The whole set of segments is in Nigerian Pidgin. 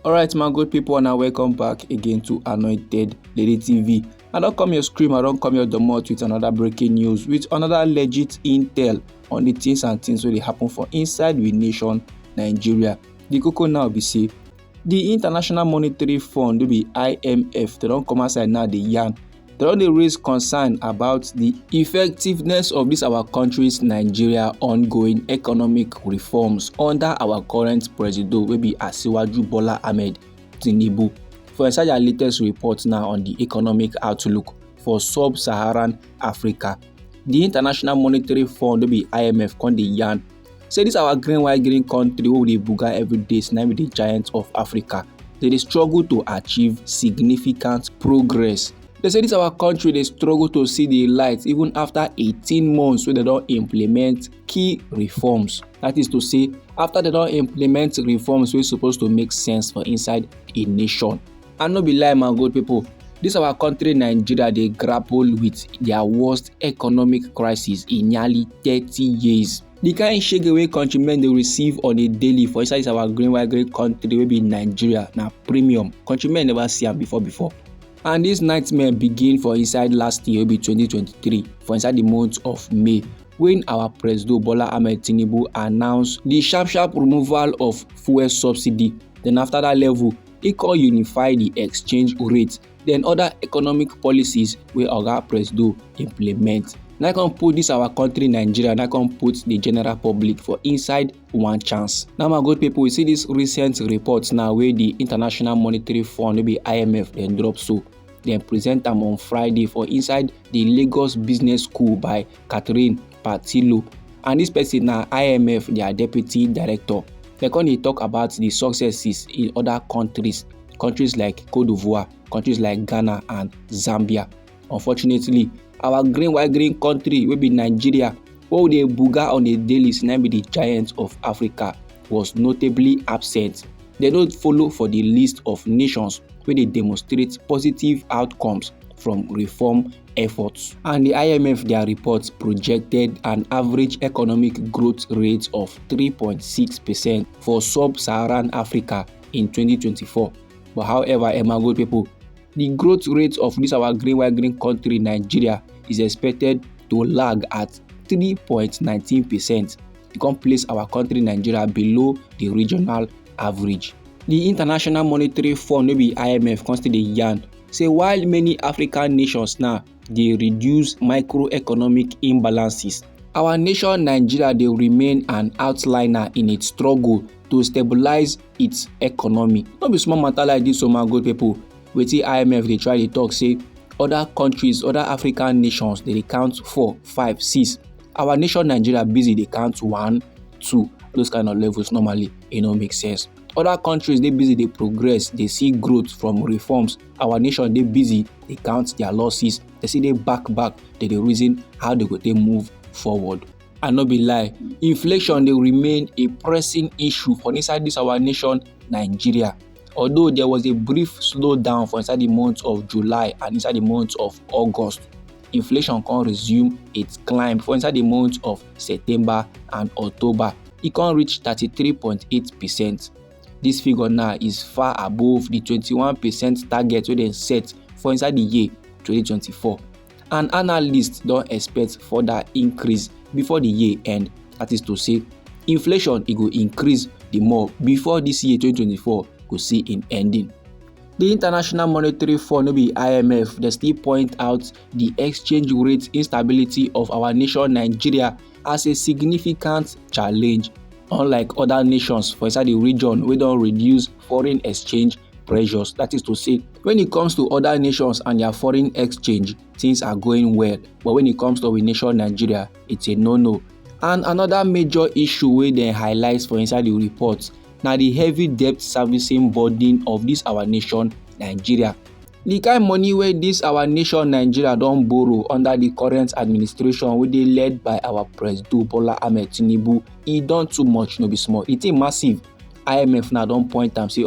Alright my good people, and welcome back again to Anointed Lady TV. I don't come your scream, I don't come your domot with another breaking news, with another legit intel on the things and things where they happen for inside the nation Nigeria. The koko now be say the International Monetary Fund, will be IMF, they don't come outside now the yarn. They don't raise concern about the effectiveness of this our country's Nigeria ongoing economic reforms under our current president, will be Asiwaju Bola Ahmed Tinubu. For inside our latest report now on the economic outlook for sub-Saharan Africa, the International Monetary Fund, will be IMF, con the yarn say this our green country wey dey buga every day, now be the giants of Africa. They struggle to achieve significant progress. They say this our country, they struggle to see the light even after 18 months where they don't implement key reforms. That is to say, after they don't implement reforms wey supposed to make sense for inside a nation. And no be lie my good people, this our country Nigeria, they grapple with their worst economic crisis in nearly 30 years. The kind shege wey countrymen they receive on a daily for inside our green country wey be Nigeria na premium. Countrymen never see am before. And this nightmare begin for inside last year, will be 2023, for inside the month of May, when our President Bola Ahmed Tinubu announced the sharp removal of fuel subsidy. Then after that level, he can unify the exchange rate. Then other economic policies where our President implement. Now can put this our country Nigeria, now can put the general public for inside one chance. Now my good people, we see this recent reports now where the International Monetary Fund, will be IMF, then drop so. Then present them on Friday for inside the Lagos Business School by Catherine Patilo. And this person now IMF, their deputy director. They can talk about the successes in other countries like Cote d'Ivoire, countries like Ghana and Zambia. Unfortunately, our green country, will be Nigeria, where they buga on a daily, now be the giants of Africa, was notably absent. They don't follow for the list of nations where they demonstrate positive outcomes from reform efforts. And the IMF, their reports projected an average economic growth rate of 3.6% for sub-Saharan Africa in 2024. But however, my good people, the growth rate of this our green country Nigeria is expected to lag at 3.19%. It can place our country Nigeria below the regional average. The International Monetary Fund, will be IMF, constantly yarn say while many African nations now they reduce microeconomic imbalances, our nation Nigeria they remain an outliner in its struggle to stabilize its economy. Not be small matter like this, so my good people. With the IMF, they try to talk say other countries, other African nations, they count 4, 5, 6. Our nation Nigeria busy, they count 1, 2. Those kind of levels normally, make sense. Other countries, they busy, they progress, they see growth from reforms. Our nation, they busy, they count their losses. They see they back, they reason how they go they move forward. And not be lie, inflation, they remain a pressing issue for inside this our nation Nigeria. Although there was a brief slowdown for inside the month of July and inside the month of August, inflation can resume its climb for inside the month of September and October. It can reach 33.8%. This figure now is far above the 21% target where they set for inside the year 2024. And analysts don't expect further increase before the year end. That is to say, inflation it will increase the more before this year 2024 could see in ending. The International Monetary Fund, will be IMF, they still point out the exchange rate instability of our nation Nigeria as a significant challenge. Unlike other nations for inside the region, we don't reduce foreign exchange pressures. That is to say, when it comes to other nations and their foreign exchange, things are going well. But when it comes to our nation Nigeria, it's a no-no. And another major issue where they highlight for inside the report, now the heavy debt servicing burden of this our nation Nigeria. The kind money where this our nation Nigeria don't borrow under the current administration where they led by our President Bola Ahmed Tinubu, it done too much, no be small. It's massive. IMF now don't point and say,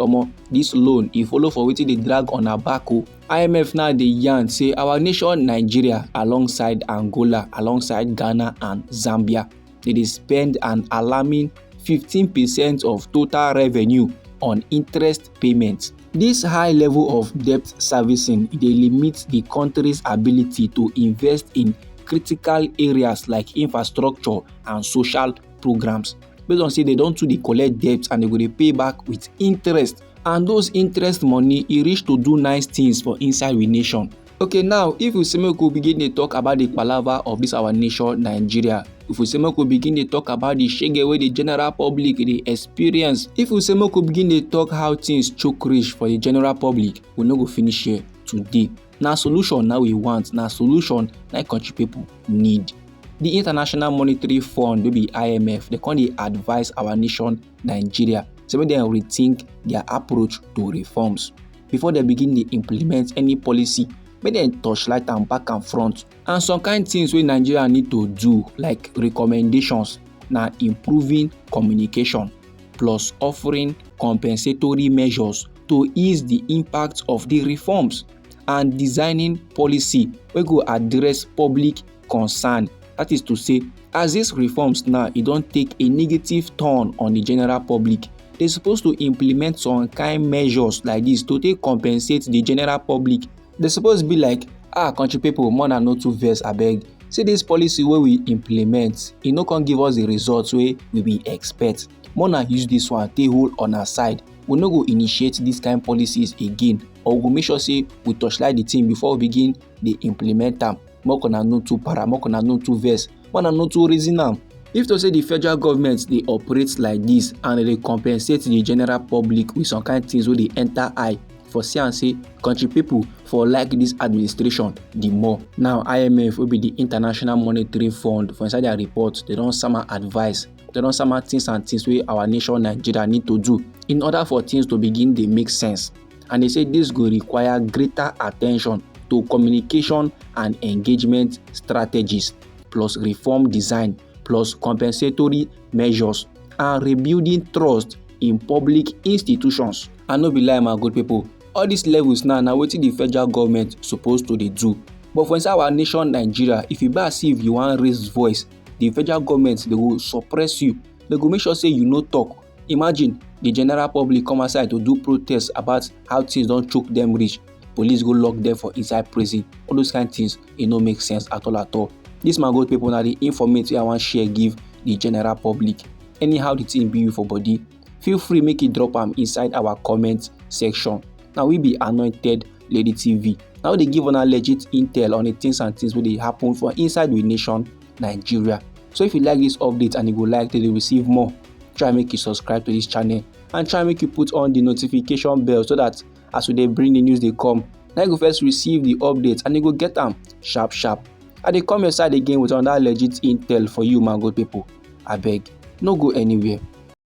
this loan, if follow for wetin they drag on our back. IMF now they yarn say our nation Nigeria alongside Angola, alongside Ghana and Zambia, they spend an alarming 15% of total revenue on interest payments. This high level of debt servicing dey limit the country's ability to invest in critical areas like infrastructure and social programs. Based on say they don too dey collect debt and they go dey pay back with interest, and those interest money e reach to do nice things for inside we nation. Okay, now if we say make we begin dey talk about the palava of this our nation Nigeria, if we say make we begin dey talk about the shege wey the general public dey experience, if we say make we begin dey talk how things choke reach for the general public, we no go finish here today. Na solution na we want, na solution na country people need. The International Monetary Fund wey be IMF, they come dey advise our nation Nigeria say make dem rethink their approach to reforms before they begin dey implement any policy. Make dem torchlight am back and front. And some kind things wey Nigeria need to do, like recommendations, na improving communication plus offering compensatory measures to ease the impact of the reforms, and designing policy wey go address public concern. That is to say, as these reforms now e don take a negative turn on the general public, they supposed to implement some kind measures like this to take compensate the general public. They suppose be like, country people, more than no too vex abeg. See this policy wey we implement, e no come give us the results wey we be expect. More than use this one take hold on our side. We no go initiate this kind policies again, or we go make sure say we torchlight the thing before we begin dey implement am. Make una no too para, make una no too vex, make una no too reason am. If to say the federal government dey operate like this and dey compensate the general public with some kind things wey dey enter eye, for see am say country people for like this administration the more. Now IMF wey be the International Monetary Fund, for inside their report, they don sama advice, they don sama things and things wey our nation Nigeria need to do in order for things to begin dey make sense. And they say this go require greater attention to communication and engagement strategies, plus reform design, plus compensatory measures, and rebuilding trust in public institutions. And no be lie, my good people, all these levels now na wetin the federal government supposed to dey do. But for inside our nation Nigeria, if you buy see if you wan raise voice, the federal government they go suppress you. They go make sure say you no talk. Imagine the general public come outside to do protest about how things don choke them reach. Police go lock them for inside prison. All those kind things, e no make sense at all at all. This my good people, na the information I wan share give the general public. Anyhow the thing be you for body, feel free make you drop am inside our comment section. Now we be Anointed Lady TV. Now they give una legit intel on the things and things wey dey happen for inside we nation Nigeria. So if you like this update and you go like to receive more, try make you subscribe to this channel and try make you put on the notification bell so that as we dey bring the news they come, now you go first receive the updates and you go get them sharp sharp. I dey come your side again with another legit intel for you, my good people. Abeg, no go anywhere.